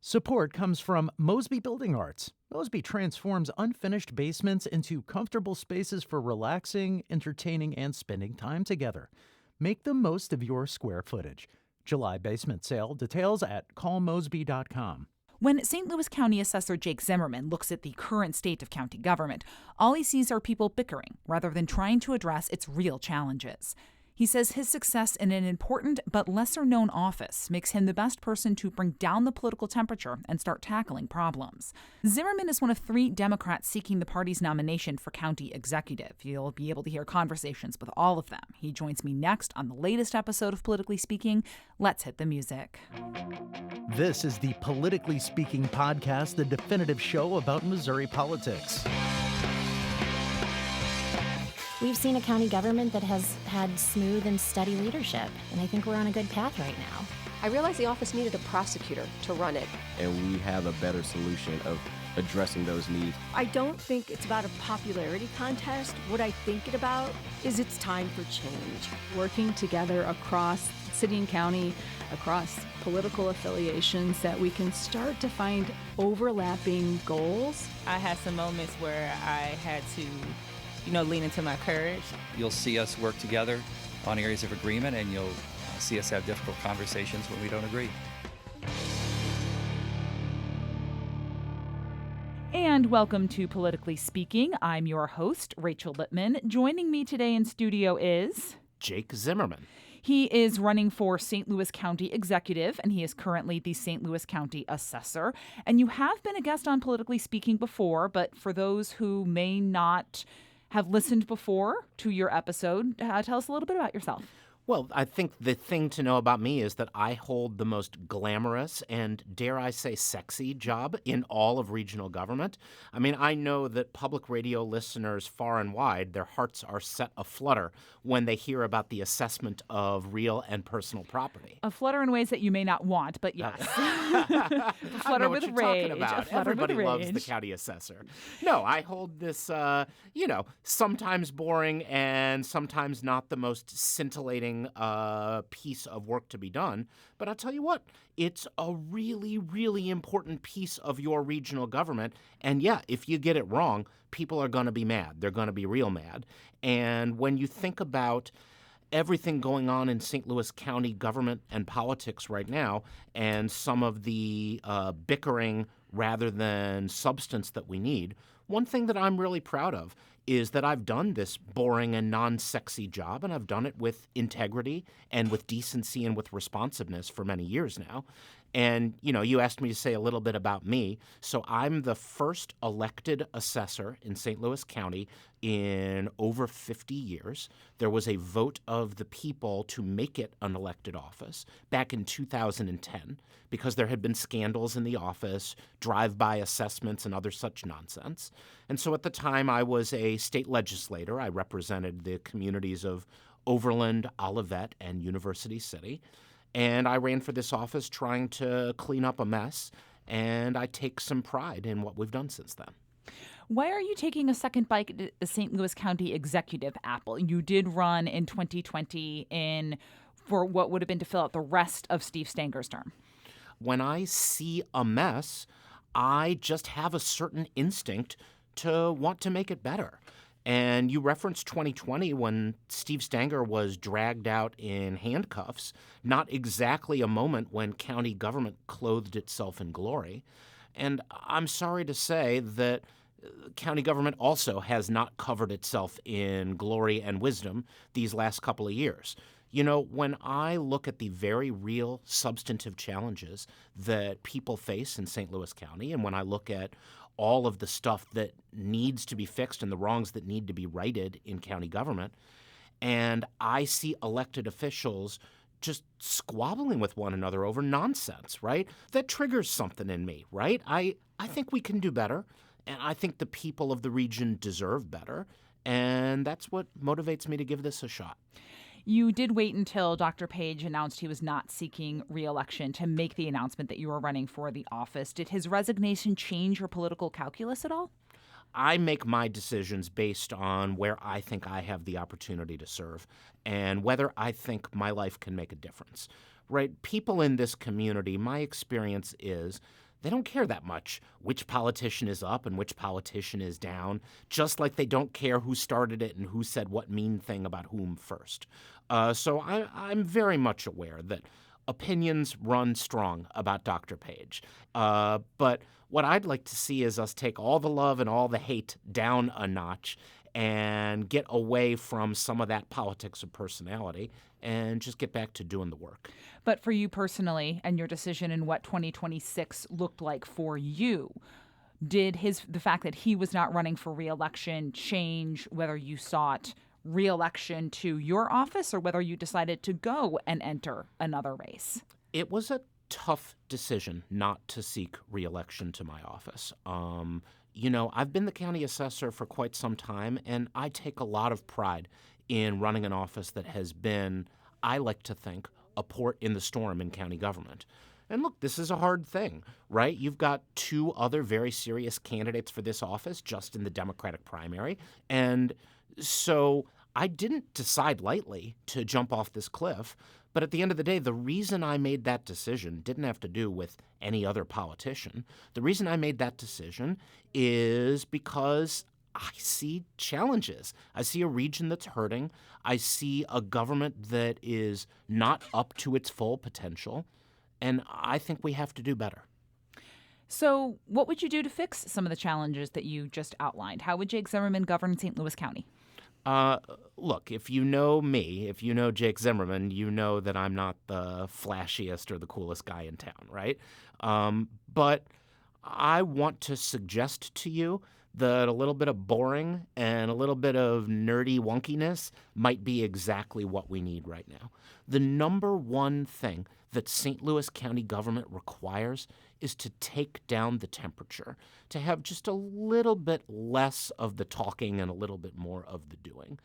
Support comes from Mosby Building Arts. Mosby transforms unfinished basements into comfortable spaces for relaxing, entertaining, and spending time together. Make the most of your square footage. July basement sale. Details at callmosby.com. When St. Louis County Assessor Jake Zimmerman looks at the current state of county government, all he sees are people bickering rather than trying to address its real challenges. He says his success in an important but lesser-known office makes him the best person to bring down the political temperature and start tackling problems. Zimmerman is one of 3 Democrats seeking the party's nomination for county executive. You'll be able to hear conversations with all of them. He joins me next on the latest episode of Politically Speaking. Let's hit the music. This is the Politically Speaking podcast, the definitive show about Missouri politics. We've seen a county government that has had smooth and steady leadership, and I think we're on a good path right now. I realized the office needed a prosecutor to run it. And we have a better solution of addressing those needs. I don't think it's about a popularity contest. What I think it about is it's time for change. Working together across city and county, across political affiliations, that we can start to find overlapping goals. I had some moments where I had to lean into my courage. You'll see us work together on areas of agreement, and you'll see us have difficult conversations when we don't agree. And welcome to Politically Speaking. I'm your host, Rachel Lippman. Joining me today in studio is Jake Zimmerman. He is running for St. Louis County Executive, and he is currently the St. Louis County Assessor. And you have been a guest on Politically Speaking before, but for those who may not have listened before to your episode, tell us a little bit about yourself. Well, I think the thing to know about me is that I hold the most glamorous and, dare I say, sexy job in all of regional government. I mean, I know that public radio listeners far and wide, their hearts are set aflutter when they hear about the assessment of real and personal property. Aflutter in ways that you may not want, but yes. Flutter with rage. Everybody with loves rage. the county assessor. No, I hold this, sometimes boring and sometimes not the most scintillating piece of work to be done. But I'll tell you what, it's a really, really important piece of your regional government. And yeah, if you get it wrong, people are going to be mad. They're going to be real mad. And when you think about everything going on in St. Louis County government and politics right now, and some of the bickering rather than substance that we need, one thing that I'm really proud of is that I've done this boring and non-sexy job, and I've done it with integrity and with decency and with responsiveness for many years now. And, you asked me to say a little bit about me. So I'm the first elected assessor in St. Louis County in over 50 years. There was a vote of the people to make it an elected office back in 2010 because there had been scandals in the office, drive-by assessments, and other such nonsense. And so at the time, I was a state legislator. I represented the communities of Overland, Olivette, and University City. And I ran for this office trying to clean up a mess, and I take some pride in what we've done since then. Why are you taking a second bite at the St. Louis County Executive apple? You did run in 2020 for what would have been to fill out the rest of Steve Stanger's term. When I see a mess, I just have a certain instinct to want to make it better. And you referenced 2020 when Steve Stanger was dragged out in handcuffs, not exactly a moment when county government clothed itself in glory. And I'm sorry to say that county government also has not covered itself in glory and wisdom these last couple of years. When I look at the very real substantive challenges that people face in St. Louis County, and when I look at all of the stuff that needs to be fixed and the wrongs that need to be righted in county government, and I see elected officials just squabbling with one another over nonsense, right? That triggers something in me, right? I think we can do better, and I think the people of the region deserve better, and that's what motivates me to give this a shot. You did wait until Dr. Page announced he was not seeking re-election to make the announcement that you were running for the office. Did his resignation change your political calculus at all? I make my decisions based on where I think I have the opportunity to serve and whether I think my life can make a difference. Right? People in this community, my experience is they don't care that much which politician is up and which politician is down, just like they don't care who started it and who said what mean thing about whom first. So I'm very much aware that opinions run strong about Dr. Page. But what I'd like to see is us take all the love and all the hate down a notch and get away from some of that politics of personality and just get back to doing the work. But for you personally and your decision in what 2026 looked like for you, did the fact that he was not running for re-election change whether you sought re-election to your office or whether you decided to go and enter another race? It was a tough decision not to seek re-election to my office. I've been the county assessor for quite some time, and I take a lot of pride in running an office that has been, I like to think, a port in the storm in county government. And look, this is a hard thing, right? You've got two other very serious candidates for this office just in the Democratic primary. And so I didn't decide lightly to jump off this cliff. But at the end of the day, the reason I made that decision didn't have to do with any other politician. The reason I made that decision is because I see challenges. I see a region that's hurting. I see a government that is not up to its full potential. And I think we have to do better. So what would you do to fix some of the challenges that you just outlined? How would Jake Zimmerman govern St. Louis County? Look, if you know me, if you know Jake Zimmerman, you know that I'm not the flashiest or the coolest guy in town, right? But I want to suggest to you that a little bit of boring and a little bit of nerdy wonkiness might be exactly what we need right now. The number one thing that St. Louis County government requires is to take down the temperature, to have just a little bit less of the talking and a little bit more of the doing.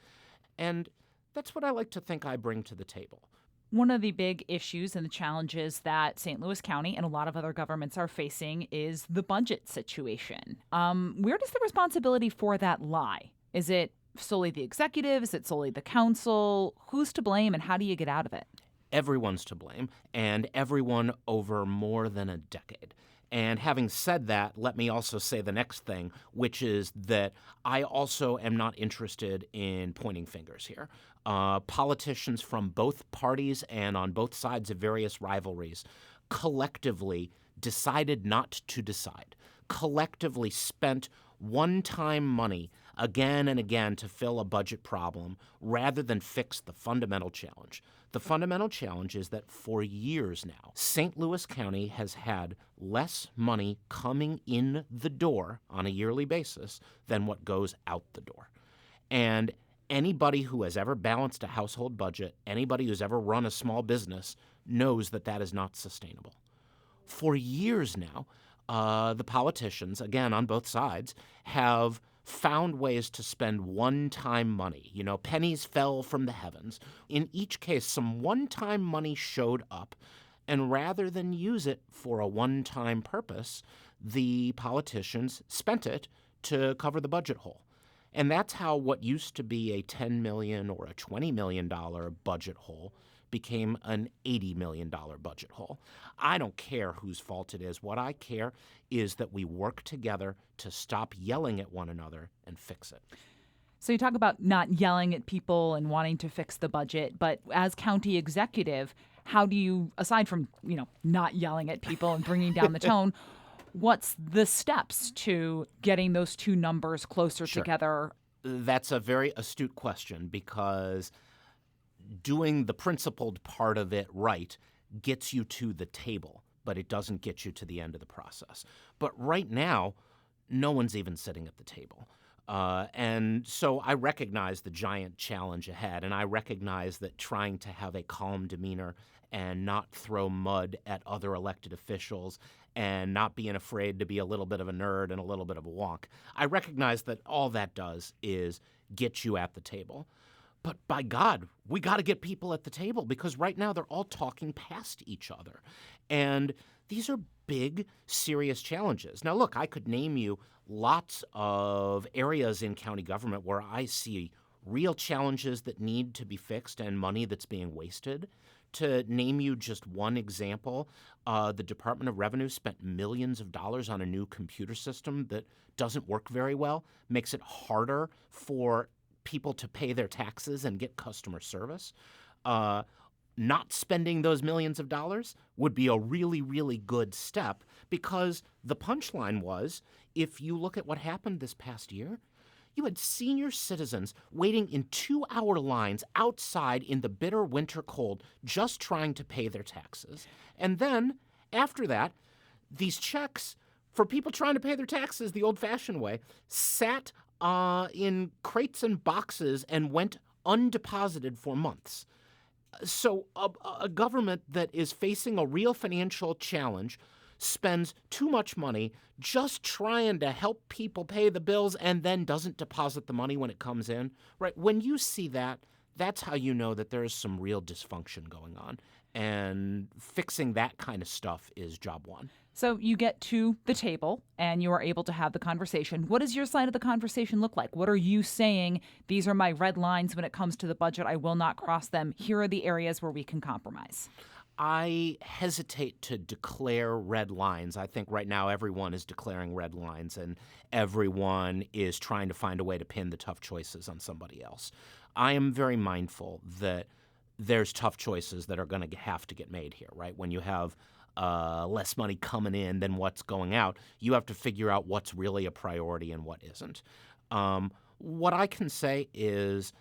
And that's what I like to think I bring to the table. One of the big issues and the challenges that St. Louis County and a lot of other governments are facing is the budget situation. Where does the responsibility for that lie? Is it solely the executive? Is it solely the council? Who's to blame and how do you get out of it? Everyone's to blame, and everyone over more than a decade. And having said that, let me also say the next thing, which is that I also am not interested in pointing fingers here. Politicians from both parties and on both sides of various rivalries collectively decided not to decide, collectively spent one-time money again and again to fill a budget problem rather than fix the fundamental challenge. The fundamental challenge is that for years now, St. Louis County has had less money coming in the door on a yearly basis than what goes out the door. And anybody who has ever balanced a household budget, anybody who's ever run a small business, knows that that is not sustainable. For years now, the politicians, again on both sides, have found ways to spend one-time money. Pennies fell from the heavens. In each case, some one-time money showed up, and rather than use it for a one-time purpose, the politicians spent it to cover the budget hole. And that's how what used to be a $10 million or a $20 million budget hole became an $80 million budget hole. I don't care whose fault it is. What I care is that we work together to stop yelling at one another and fix it. So you talk about not yelling at people and wanting to fix the budget, but as county executive, how do you, aside from, not yelling at people and bringing down the tone, what's the steps to getting those two numbers closer together? That's a very astute question because doing the principled part of it right gets you to the table, but it doesn't get you to the end of the process. But right now, no one's even sitting at the table. And so I recognize the giant challenge ahead, and I recognize that trying to have a calm demeanor and not throw mud at other elected officials and not being afraid to be a little bit of a nerd and a little bit of a wonk, I recognize that all that does is get you at the table. But by God, we got to get people at the table because right now they're all talking past each other. And these are big, serious challenges. Now, look, I could name you lots of areas in county government where I see real challenges that need to be fixed and money that's being wasted. To name you just one example, the Department of Revenue spent millions of dollars on a new computer system that doesn't work very well, makes it harder for people to pay their taxes and get customer service. Not spending those millions of dollars would be a really, really good step, because the punchline was, if you look at what happened this past year, you had senior citizens waiting in 2-hour lines outside in the bitter winter cold just trying to pay their taxes. And then, after that, these checks for people trying to pay their taxes the old-fashioned way sat in crates and boxes and went undeposited for months. So a government that is facing a real financial challenge spends too much money just trying to help people pay the bills and then doesn't deposit the money when it comes in, right? When you see that, that's how you know that there is some real dysfunction going on. And fixing that kind of stuff is job one. So you get to the table and you are able to have the conversation. What does your side of the conversation look like? What are you saying? These are my red lines when it comes to the budget. I will not cross them. Here are the areas where we can compromise. I hesitate to declare red lines. I think right now everyone is declaring red lines, and everyone is trying to find a way to pin the tough choices on somebody else. I am very mindful that there's tough choices that are going to have to get made here, right? When you have less money coming in than what's going out, you have to figure out what's really a priority and what isn't. What I can say is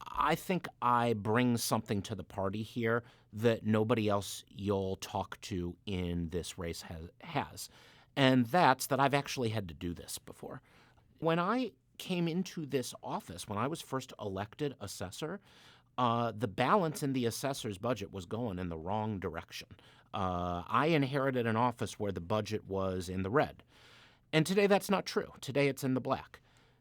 I think I bring something to the party here that nobody else you'll talk to in this race has. And that's that I've actually had to do this before. When I came into this office, when I was first elected assessor, the balance in the assessor's budget was going in the wrong direction. I inherited an office where the budget was in the red. And today that's not true. Today it's in the black.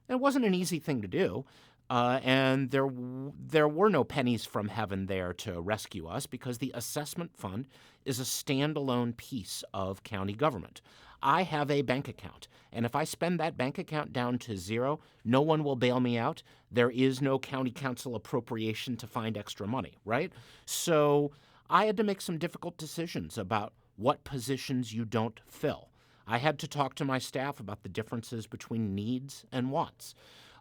And it wasn't an easy thing to do. And there were no pennies from heaven there to rescue us, because the assessment fund is a standalone piece of county government. I have a bank account, and if I spend that bank account down to zero, no one will bail me out. There is no county council appropriation to find extra money, right? So I had to make some difficult decisions about what positions you don't fill. I had to talk to my staff about the differences between needs and wants.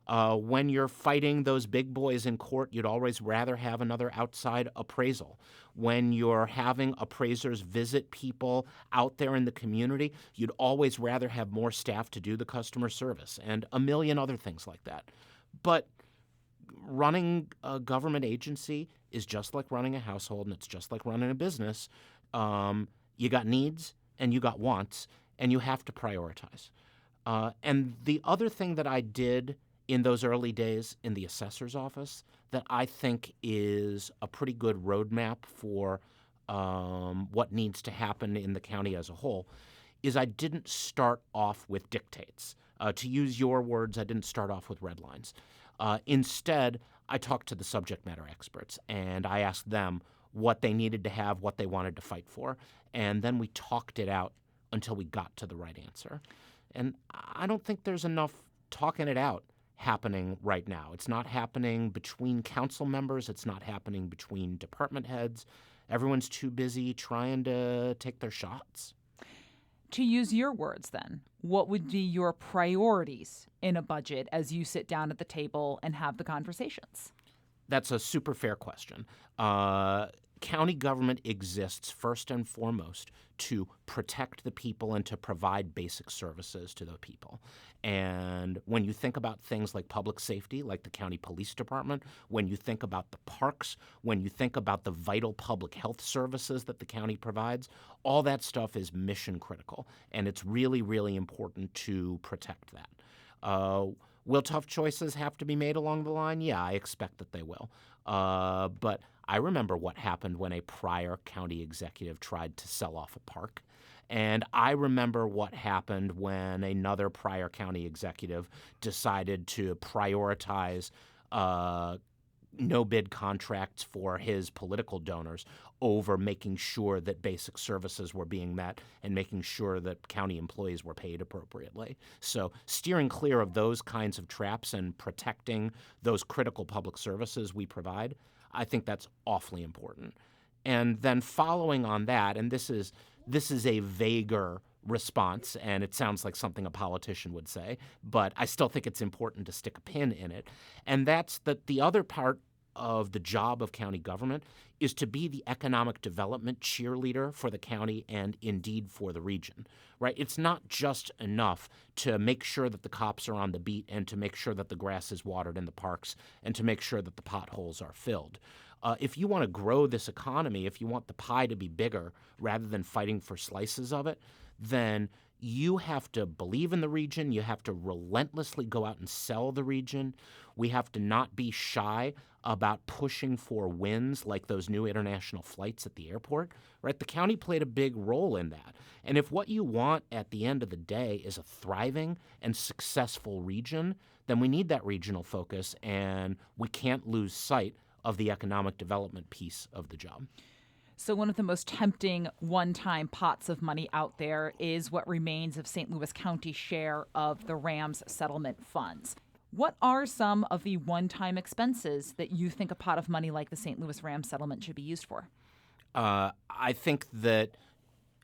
When you're fighting those big boys in court, you'd always rather have another outside appraisal. When you're having appraisers visit people out there in the community, you'd always rather have more staff to do the customer service, and a million other things like that. But running a government agency is just like running a household, and it's just like running a business. You got needs and you got wants, and you have to prioritize. And the other thing that I did in those early days in the assessor's office that I think is a pretty good roadmap for what needs to happen in the county as a whole is I didn't start off with dictates. To use your words, I didn't start off with red lines. Instead, I talked to the subject matter experts, and I asked them what they needed to have, what they wanted to fight for, and then we talked it out until we got to the right answer. And I don't think there's enough talking it out happening right now. It's not happening between council members. It's not happening between department heads. Everyone's too busy trying to take their shots. To use your words then, what would be your priorities in a budget as you sit down at the table and have the conversations? That's a super fair question. County government exists first and foremost to protect the people and to provide basic services to the people. And when you think about things like public safety, like the county police department, when you think about the parks, when you think about the vital public health services that the county provides, all that stuff is mission critical. And it's really, really important to protect that. Will tough choices have to be made along the line? Yeah, I expect that they will. But I remember what happened when a prior county executive tried to sell off a park. And I remember what happened when another prior county executive decided to prioritize no-bid contracts for his political donors over making sure that basic services were being met and making sure that county employees were paid appropriately. So steering clear of those kinds of traps and protecting those critical public services we provide, I think that's awfully important. And then following on that, and this is a vaguer response, and it sounds like something a politician would say, but I still think it's important to stick a pin in it. And that's that the other part of the job of county government is to be the economic development cheerleader for the county and indeed for the region, right? It's not just enough to make sure that the cops are on the beat and to make sure that the grass is watered in the parks and to make sure that the potholes are filled. If you want to grow this economy, if you want the pie to be bigger rather than fighting for slices of it, then you have to believe in the region. You have to relentlessly go out and sell the region. We have to not be shy about pushing for wins like those new international flights at the airport, right? The county played a big role in that. And if what you want at the end of the day is a thriving and successful region, then we need that regional focus, and we can't lose sight of the economic development piece of the job. So one of the most tempting one-time pots of money out there is what remains of St. Louis County's share of the Rams settlement funds. What are some of the one-time expenses that you think a pot of money like the St. Louis Rams settlement should be used for? I think that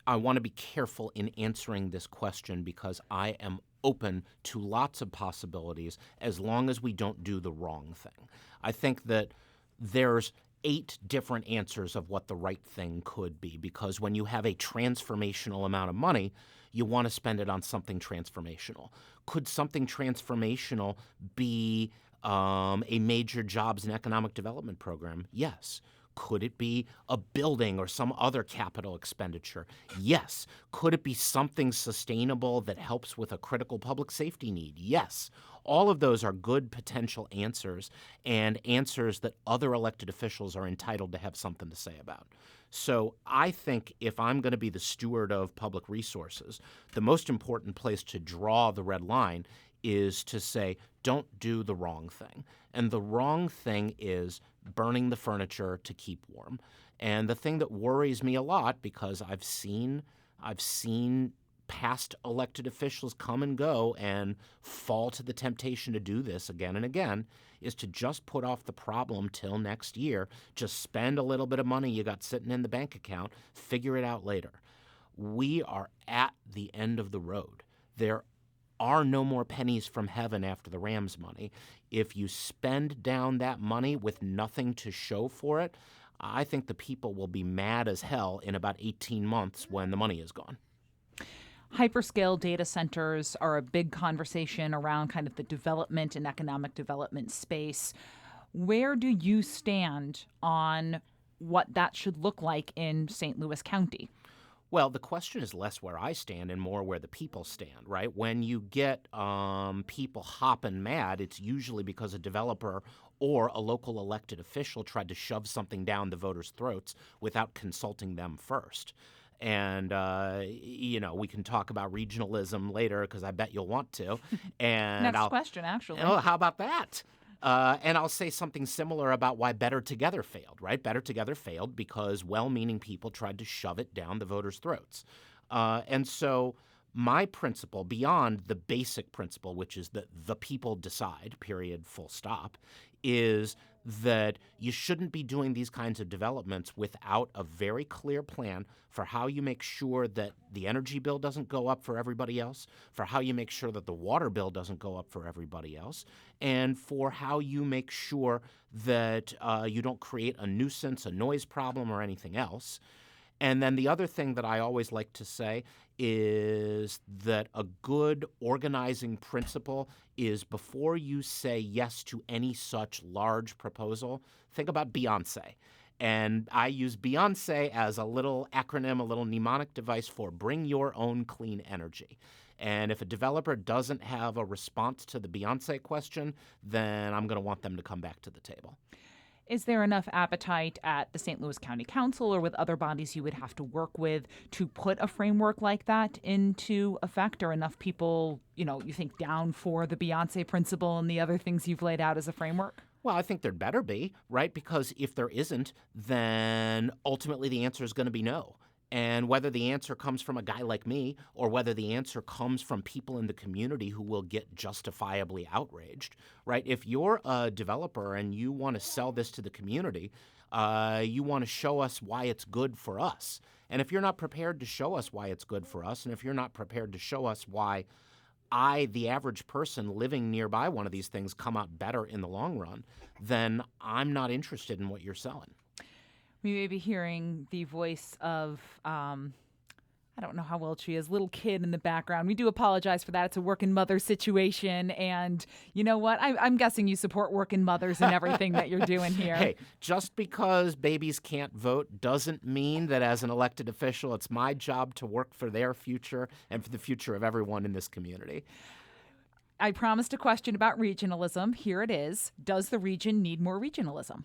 I want to be careful in answering this question because I am open to lots of possibilities as long as we don't do the wrong thing. I think that there's 8 different answers of what the right thing could be, because when you have a transformational amount of money, you want to spend it on something transformational. Could something transformational be a major jobs and economic development program? Yes. Could it be a building or some other capital expenditure? Yes. Could it be something sustainable that helps with a critical public safety need? Yes. All of those are good potential answers, and answers that other elected officials are entitled to have something to say about. So I think if I'm going to be the steward of public resources, the most important place to draw the red line is to say, don't do the wrong thing. And the wrong thing is burning the furniture to keep warm. And the thing that worries me a lot, because I've seen past elected officials come and go and fall to the temptation to do this again and again, is to just put off the problem till next year. Just spend a little bit of money you got sitting in the bank account, figure it out later. We are at the end of the road. There are no more pennies from heaven after the Rams money. If you spend down that money with nothing to show for it, I think the people will be mad as hell in about 18 months when the money is gone. Hyperscale data centers are a big conversation around kind of the development and economic development space. Where do you stand on what that should look like in St. Louis County? Well, the question is less where I stand and more where the people stand, right? When you get people hopping mad, it's usually because a developer or a local elected official tried to shove something down the voters' throats without consulting them first. And, we can talk about regionalism later because I bet you'll want to. And Next question, actually. Oh, how about that? And I'll say something similar about why Better Together failed, right? Better Together failed because well-meaning people tried to shove it down the voters' throats. And so my principle, beyond the basic principle, which is that the people decide, period, full stop, is that you shouldn't be doing these kinds of developments without a very clear plan for how you make sure that the energy bill doesn't go up for everybody else, for how you make sure that the water bill doesn't go up for everybody else, and for how you make sure that you don't create a nuisance, a noise problem, or anything else. And then the other thing that I always like to say is that a good organizing principle is before you say yes to any such large proposal, think about Beyonce. And I use Beyonce as a little acronym, a little mnemonic device for bring your own clean energy. And if a developer doesn't have a response to the Beyonce question, then I'm going to want them to come back to the table. Is there enough appetite at the St. Louis County Council or with other bodies you would have to work with to put a framework like that into effect? Or enough people, you think down for the Beyonce principle and the other things you've laid out as a framework? Well, I think there'd better be, right? Because if there isn't, then ultimately the answer is going to be no. And whether the answer comes from a guy like me or whether the answer comes from people in the community who will get justifiably outraged, right? If you're a developer and you want to sell this to the community, you want to show us why it's good for us. And if you're not prepared to show us why it's good for us, and if you're not prepared to show us why I, the average person living nearby one of these things, come out better in the long run, then I'm not interested in what you're selling. We may be hearing the voice of, I don't know how old she is, little kid in the background. We do apologize for that. It's a working mother situation. And you know what? I'm guessing you support working mothers and everything that you're doing here. Hey, just because babies can't vote doesn't mean that as an elected official, it's my job to work for their future and for the future of everyone in this community. I promised a question about regionalism. Here it is. Does the region need more regionalism?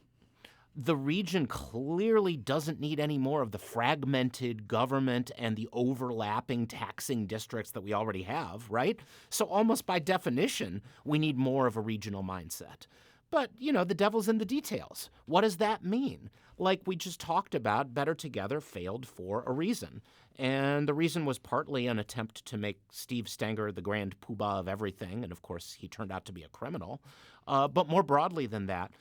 The region clearly doesn't need any more of the fragmented government and the overlapping taxing districts that we already have, right? So almost by definition, we need more of a regional mindset. But, you know, the devil's in the details. What does that mean? Like we just talked about, Better Together failed for a reason. And the reason was partly an attempt to make Steve Stenger the grand poobah of everything. And of course, he turned out to be a criminal. But more broadly than that,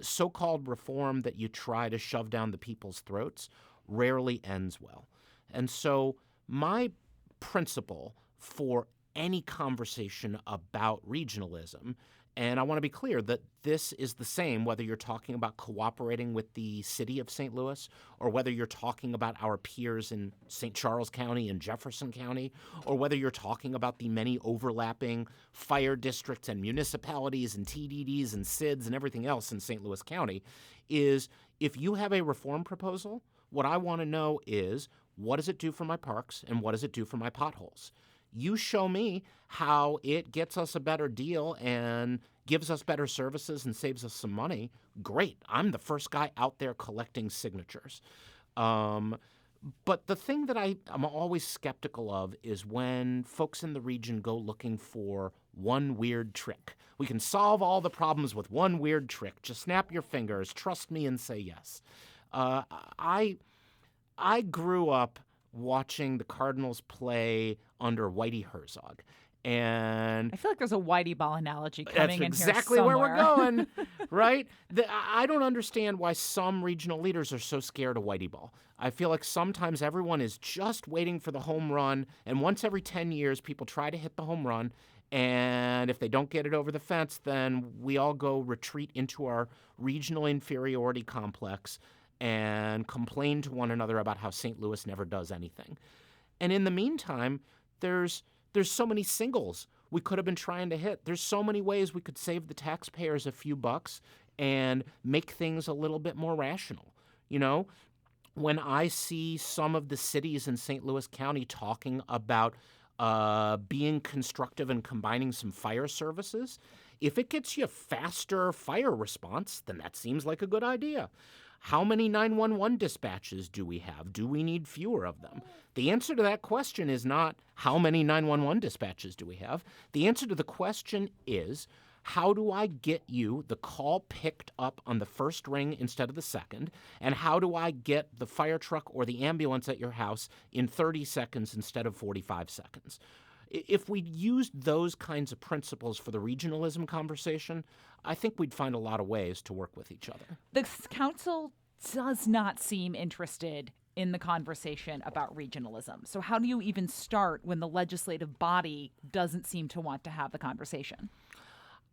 so-called reform that you try to shove down the people's throats rarely ends well. And so my principle for any conversation about regionalism, and I want to be clear that this is the same whether you're talking about cooperating with the city of St. Louis or whether you're talking about our peers in St. Charles County and Jefferson County, or whether you're talking about the many overlapping fire districts and municipalities and TDDs and SIDs and everything else in St. Louis County, is if you have a reform proposal, what I want to know is what does it do for my parks and what does it do for my potholes? You show me how it gets us a better deal and gives us better services and saves us some money. Great. I'm the first guy out there collecting signatures. But the thing that I'm always skeptical of is when folks in the region go looking for one weird trick. We can solve all the problems with one weird trick. Just snap your fingers, trust me, and say yes. I grew up watching the Cardinals play under Whitey Herzog. And I feel like there's a Whitey ball analogy coming in here somewhere. That's exactly where we're going, right? I don't understand why some regional leaders are so scared of Whitey ball. I feel like sometimes everyone is just waiting for the home run, and once every 10 years, people try to hit the home run, and if they don't get it over the fence, then we all go retreat into our regional inferiority complex and complain to one another about how St. Louis never does anything. And in the meantime, there's so many singles we could have been trying to hit. There's so many ways we could save the taxpayers a few bucks and make things a little bit more rational. You know, when I see some of the cities in St. Louis County talking about being constructive and combining some fire services, if it gets you faster fire response, then that seems like a good idea. How many 911 dispatches do we have? Do we need fewer of them? The answer to that question is not how many 911 dispatches do we have. The answer to the question is, how do I get you the call picked up on the first ring instead of the second? And how do I get the fire truck or the ambulance at your house in 30 seconds instead of 45 seconds? If we used those kinds of principles for the regionalism conversation, I think we'd find a lot of ways to work with each other. The council does not seem interested in the conversation about regionalism. So how do you even start when the legislative body doesn't seem to want to have the conversation?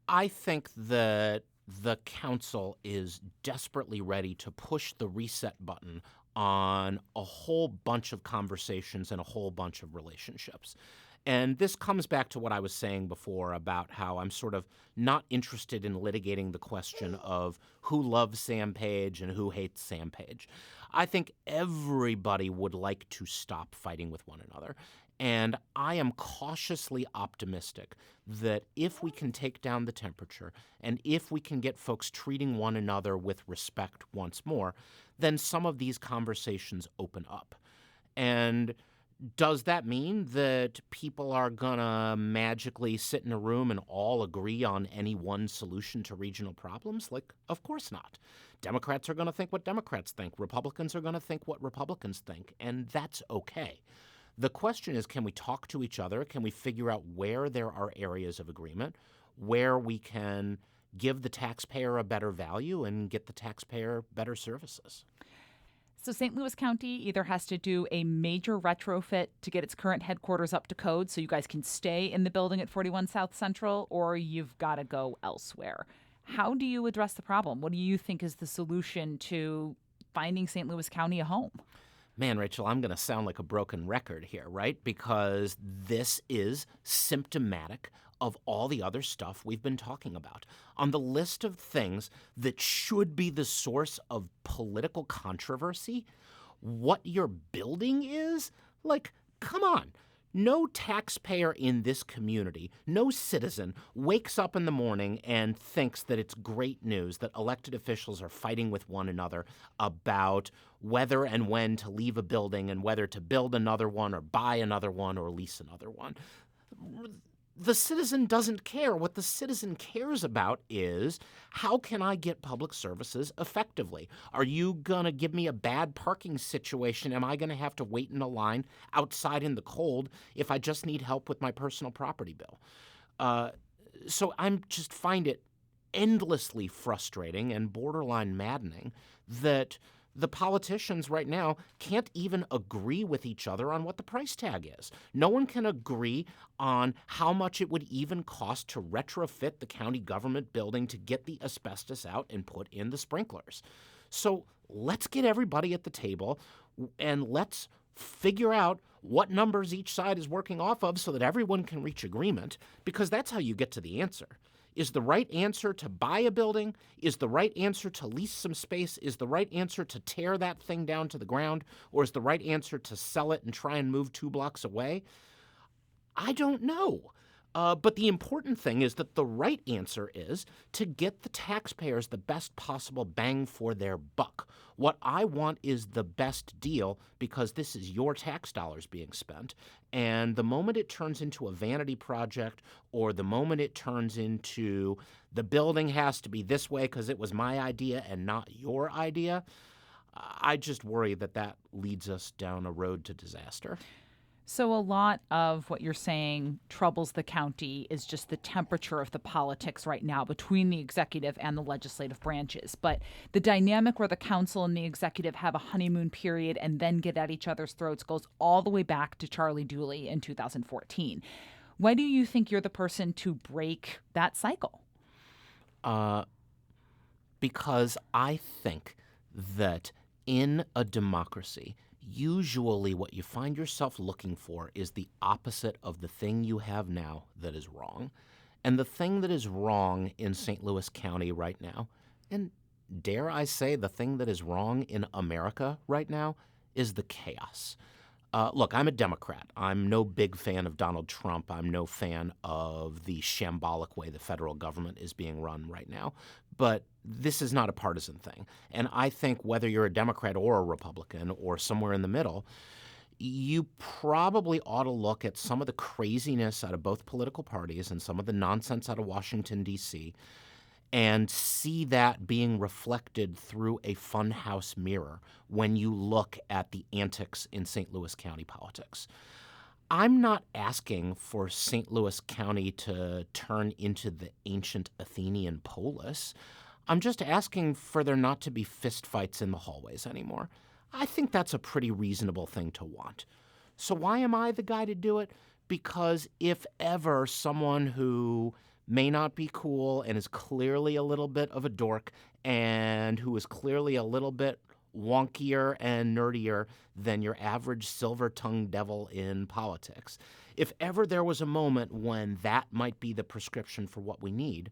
I think that the council is desperately ready to push the reset button on a whole bunch of conversations and a whole bunch of relationships. And this comes back to what I was saying before about how I'm sort of not interested in litigating the question of who loves Sam Page and who hates Sam Page. I think everybody would like to stop fighting with one another. And I am cautiously optimistic that if we can take down the temperature and if we can get folks treating one another with respect once more, then some of these conversations open up. And does that mean that people are going to magically sit in a room and all agree on any one solution to regional problems? Like, of course not. Democrats are going to think what Democrats think. Republicans are going to think what Republicans think, and that's okay. The question is, can we talk to each other? Can we figure out where there are areas of agreement, where we can give the taxpayer a better value and get the taxpayer better services? So St. Louis County either has to do a major retrofit to get its current headquarters up to code so you guys can stay in the building at 41 South Central, or you've got to go elsewhere. How do you address the problem? What do you think is the solution to finding St. Louis County a home? Man, Rachel, I'm going to sound like a broken record here, right? Because this is symptomatic of all the other stuff we've been talking about. On the list of things that should be the source of political controversy, what you're building is, like, come on. No taxpayer in this community, no citizen, wakes up in the morning and thinks that it's great news that elected officials are fighting with one another about whether and when to leave a building and whether to build another one or buy another one or lease another one. The citizen doesn't care. What the citizen cares about is, how can I get public services effectively? Are you going to give me a bad parking situation? Am I going to have to wait in a line outside in the cold if I just need help with my personal property bill? So I'm just find it endlessly frustrating and borderline maddening that the politicians right now can't even agree with each other on what the price tag is. No one can agree on how much it would even cost to retrofit the county government building to get the asbestos out and put in the sprinklers. So let's get everybody at the table and let's figure out what numbers each side is working off of so that everyone can reach agreement, because that's how you get to the answer. Is the right answer to buy a building? Is the right answer to lease some space? Is the right answer to tear that thing down to the ground? Or is the right answer to sell it and try and move 2 blocks away? I don't know. But the important thing is that the right answer is to get the taxpayers the best possible bang for their buck. What I want is the best deal, because this is your tax dollars being spent. And the moment it turns into a vanity project, or the moment it turns into the building has to be this way because it was my idea and not your idea, I just worry that that leads us down a road to disaster. So a lot of what you're saying troubles the county is just the temperature of the politics right now between the executive and the legislative branches. But the dynamic where the council and the executive have a honeymoon period and then get at each other's throats goes all the way back to Charlie Dooley in 2014. Why do you think you're the person to break that cycle? Because I think that in a democracy, usually what you find yourself looking for is the opposite of the thing you have now that is wrong. And the thing that is wrong in St. Louis County right now, and dare I say the thing that is wrong in America right now, is the chaos. Look, I'm a Democrat. I'm no big fan of Donald Trump. I'm no fan of the shambolic way the federal government is being run right now. But this is not a partisan thing. And I think whether you're a Democrat or a Republican or somewhere in the middle, you probably ought to look at some of the craziness out of both political parties and some of the nonsense out of Washington, D.C., and see that being reflected through a funhouse mirror when you look at the antics in St. Louis County politics. I'm not asking for St. Louis County to turn into the ancient Athenian polis. I'm just asking for there not to be fistfights in the hallways anymore. I think that's a pretty reasonable thing to want. So why am I the guy to do it? Because if ever someone who may not be cool and is clearly a little bit of a dork and who is clearly a little bit wonkier and nerdier than your average silver-tongued devil in politics, if ever there was a moment when that might be the prescription for what we need,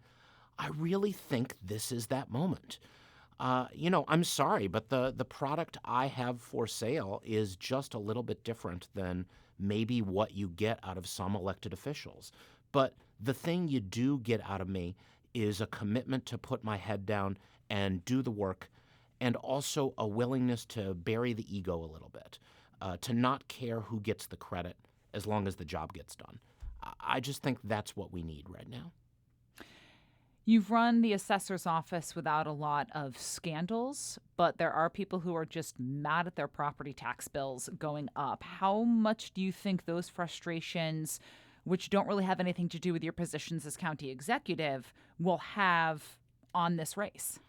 I really think this is that moment. I'm sorry, but the product I have for sale is just a little bit different than maybe what you get out of some elected officials. But the thing you do get out of me is a commitment to put my head down and do the work, and also a willingness to bury the ego a little bit, to not care who gets the credit as long as the job gets done. I just think that's what we need right now. You've run the assessor's office without a lot of scandals, but there are people who are just mad at their property tax bills going up. How much do you think those frustrations, which don't really have anything to do with your positions as county executive, will have on this race?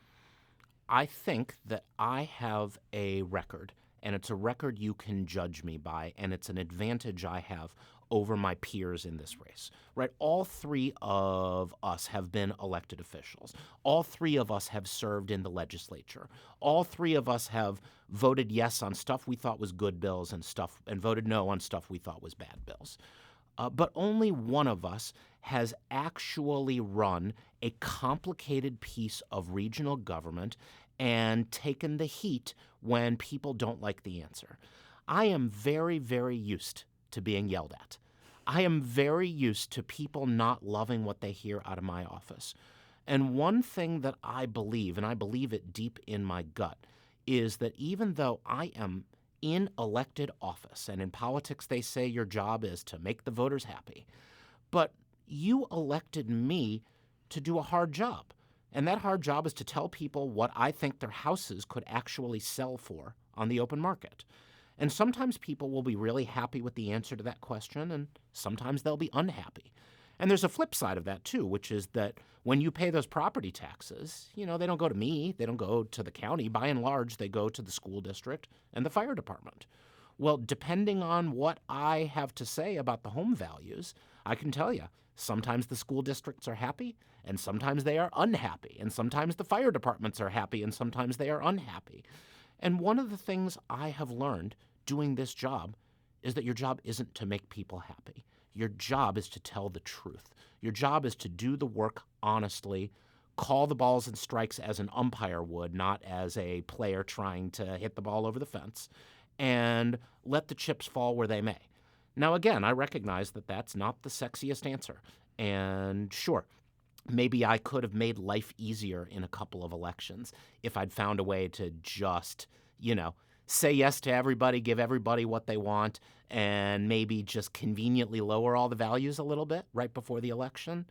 I think that I have a record, and it's a record you can judge me by, and it's an advantage I have over my peers in this race, right? All three of us have been elected officials. All three of us have served in the legislature. All three of us have voted yes on stuff we thought was good bills and voted no on stuff we thought was bad bills. But only one of us has actually run a complicated piece of regional government and taken the heat when people don't like the answer. I am very, very used to being yelled at. I am very used to people not loving what they hear out of my office. And one thing that I believe, and I believe it deep in my gut, is that even though I am in elected office, and in politics they say your job is to make the voters happy, but you elected me to do a hard job. And that hard job is to tell people what I think their houses could actually sell for on the open market. And sometimes people will be really happy with the answer to that question, and sometimes they'll be unhappy. And there's a flip side of that, too, which is that when you pay those property taxes, they don't go to me, they don't go to the county. By and large, they go to the school district and the fire department. Well, depending on what I have to say about the home values, I can tell you, sometimes the school districts are happy, and sometimes they are unhappy, and sometimes the fire departments are happy, and sometimes they are unhappy. And one of the things I have learned doing this job is that your job isn't to make people happy. Your job is to tell the truth. Your job is to do the work honestly, call the balls and strikes as an umpire would, not as a player trying to hit the ball over the fence, and let the chips fall where they may. Now, again, I recognize that that's not the sexiest answer. And sure, maybe I could have made life easier in a couple of elections if I'd found a way to just, say yes to everybody, give everybody what they want, and maybe just conveniently lower all the values a little bit right before the election.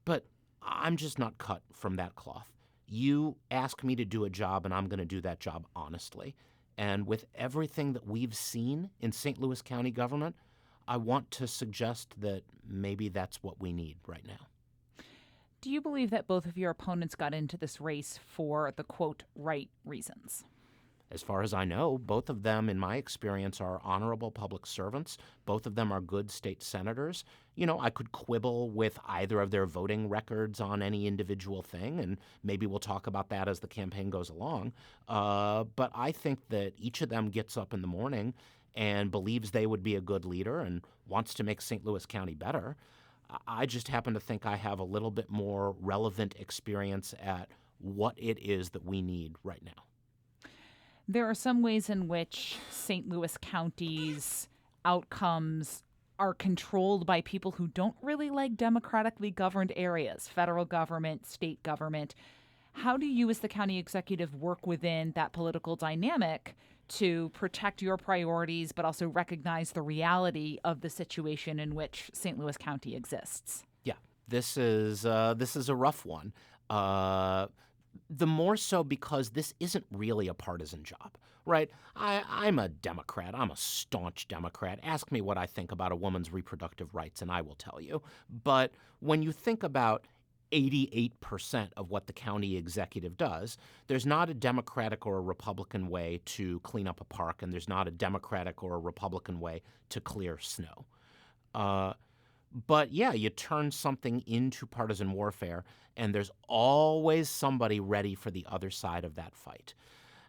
But I'm just not cut from that cloth. You ask me to do a job, and I'm going to do that job honestly. And with everything that we've seen in St. Louis County government, I want to suggest that maybe that's what we need right now. Do you believe that both of your opponents got into this race for the, quote, right reasons? As far as I know, both of them, in my experience, are honorable public servants. Both of them are good state senators. I could quibble with either of their voting records on any individual thing, and maybe we'll talk about that as the campaign goes along. But I think that each of them gets up in the morning and believes they would be a good leader and wants to make St. Louis County better. I just happen to think I have a little bit more relevant experience at what it is that we need right now. There are some ways in which St. Louis County's outcomes are controlled by people who don't really like democratically governed areas, federal government, state government. How do you as the county executive work within that political dynamic to protect your priorities but also recognize the reality of the situation in which St. Louis County exists? Yeah, this is a rough one. The more so because this isn't really a partisan job, right? I'm a Democrat. I'm a staunch Democrat. Ask me what I think about a woman's reproductive rights, and I will tell you. But when you think about 88% of what the county executive does, there's not a Democratic or a Republican way to clean up a park, and there's not a Democratic or a Republican way to clear snow. But yeah, you turn something into partisan warfare, and there's always somebody ready for the other side of that fight.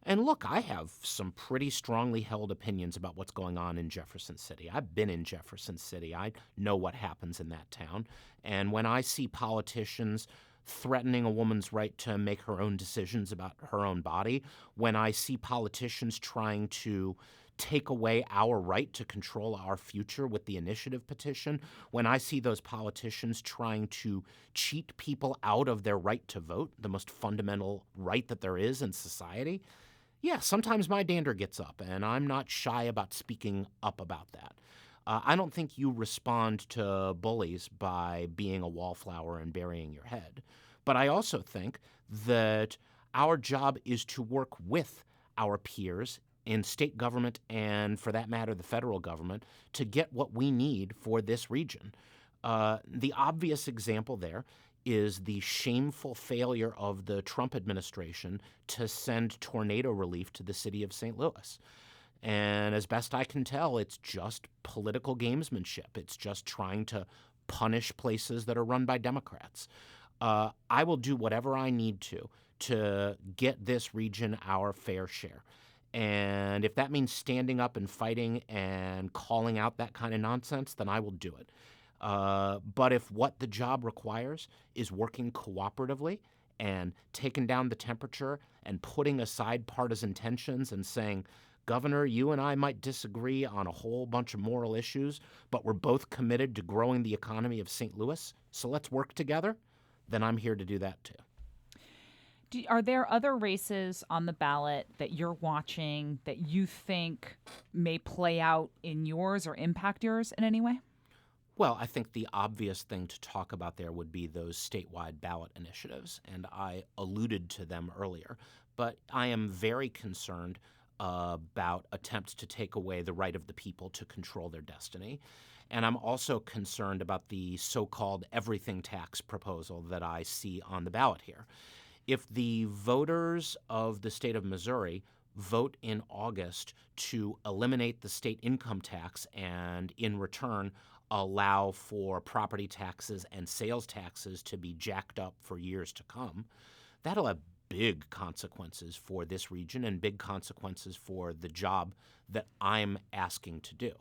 And look, I have some pretty strongly held opinions about what's going on in Jefferson City. I've been in Jefferson City. I know what happens in that town. And when I see politicians threatening a woman's right to make her own decisions about her own body, when I see politicians trying to take away our right to control our future with the initiative petition, when I see those politicians trying to cheat people out of their right to vote, the most fundamental right that there is in society, yeah, sometimes my dander gets up, and I'm not shy about speaking up about that. I don't think you respond to bullies by being a wallflower and burying your head. But I also think that our job is to work with our peers in state government and, for that matter, the federal government to get what we need for this region. The obvious example there is the shameful failure of the Trump administration to send tornado relief to the city of St. Louis. And as best I can tell, it's just political gamesmanship. It's just trying to punish places that are run by Democrats. I will do whatever I need to get this region our fair share. And if that means standing up and fighting and calling out that kind of nonsense, then I will do it. But if what the job requires is working cooperatively and taking down the temperature and putting aside partisan tensions and saying, Governor, you and I might disagree on a whole bunch of moral issues, but we're both committed to growing the economy of St. Louis, so let's work together, then I'm here to do that too. Are there other races on the ballot that you're watching that you think may play out in yours or impact yours in any way? Well, I think the obvious thing to talk about there would be those statewide ballot initiatives, and I alluded to them earlier. But I am very concerned about attempts to take away the right of the people to control their destiny. And I'm also concerned about the so-called everything tax proposal that I see on the ballot here. If the voters of the state of Missouri vote in August to eliminate the state income tax and in return allow for property taxes and sales taxes to be jacked up for years to come, that'll have big consequences for this region and big consequences for the job that I'm asking to do.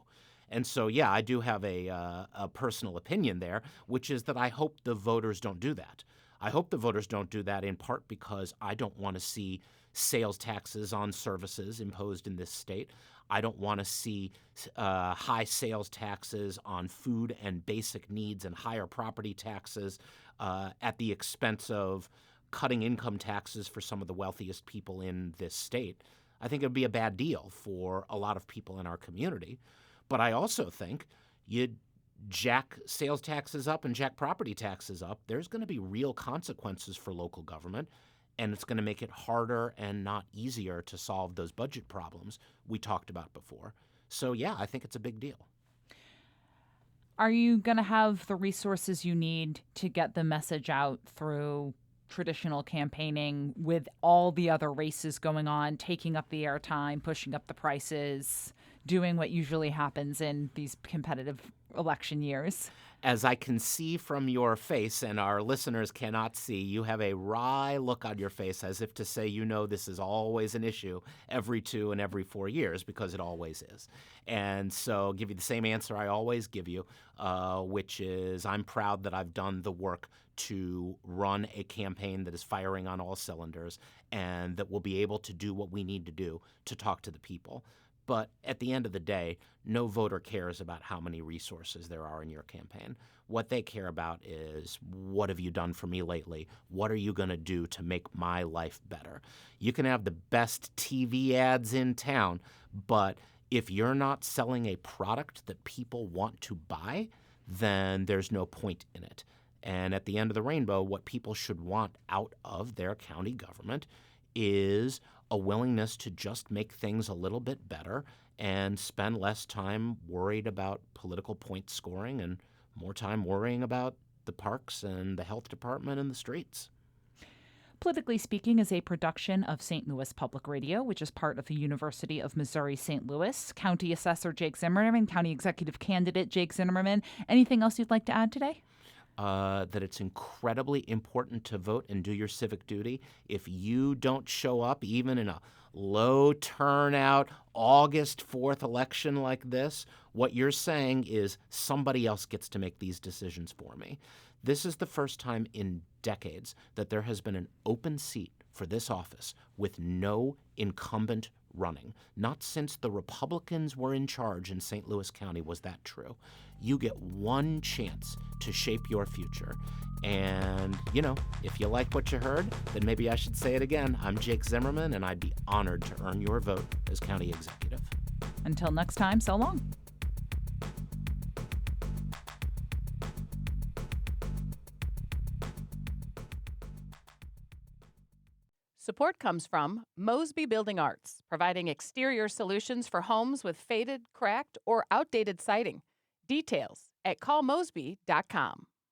And so, yeah, I do have a personal opinion there, which is that I hope the voters don't do that. I hope the voters don't do that in part because I don't want to see sales taxes on services imposed in this state. I don't want to see high sales taxes on food and basic needs and higher property taxes at the expense of cutting income taxes for some of the wealthiest people in this state. I think it would be a bad deal for a lot of people in our community. But I also think you'd jack sales taxes up and jack property taxes up, there's going to be real consequences for local government, and it's going to make it harder and not easier to solve those budget problems we talked about before. So, yeah, I think it's a big deal. Are you going to have the resources you need to get the message out through traditional campaigning with all the other races going on, taking up the airtime, pushing up the prices, doing what usually happens in these competitive election years? As I can see from your face, and our listeners cannot see, you have a wry look on your face as if to say you know this is always an issue every 2 and every 4 years, because it always is. And so I'll give you the same answer I always give you, which is I'm proud that I've done the work to run a campaign that is firing on all cylinders and that will be able to do what we need to do to talk to the people. But at the end of the day, no voter cares about how many resources there are in your campaign. What they care about is, what have you done for me lately? What are you going to do to make my life better? You can have the best TV ads in town, but if you're not selling a product that people want to buy, then there's no point in it. And at the end of the rainbow, what people should want out of their county government is a willingness to just make things a little bit better and spend less time worried about political point scoring and more time worrying about the parks and the health department and the streets. Politically Speaking is a production of St. Louis Public Radio, which is part of the University of Missouri-St. Louis. County Assessor Jake Zimmerman, County Executive Candidate Jake Zimmerman. Anything else you'd like to add today? That it's incredibly important to vote and do your civic duty. If you don't show up, even in a low turnout August 4th election like this, what you're saying is somebody else gets to make these decisions for me. This is the first time in decades that there has been an open seat for this office with no incumbent running. Not since the Republicans were in charge in St. Louis County was that true. You get one chance to shape your future. And, you know, if you like what you heard, then maybe I should say it again. I'm Jake Zimmerman, and I'd be honored to earn your vote as county executive. Until next time, so long. Support comes from Mosby Building Arts, providing exterior solutions for homes with faded, cracked, or outdated siding. Details at callmosby.com.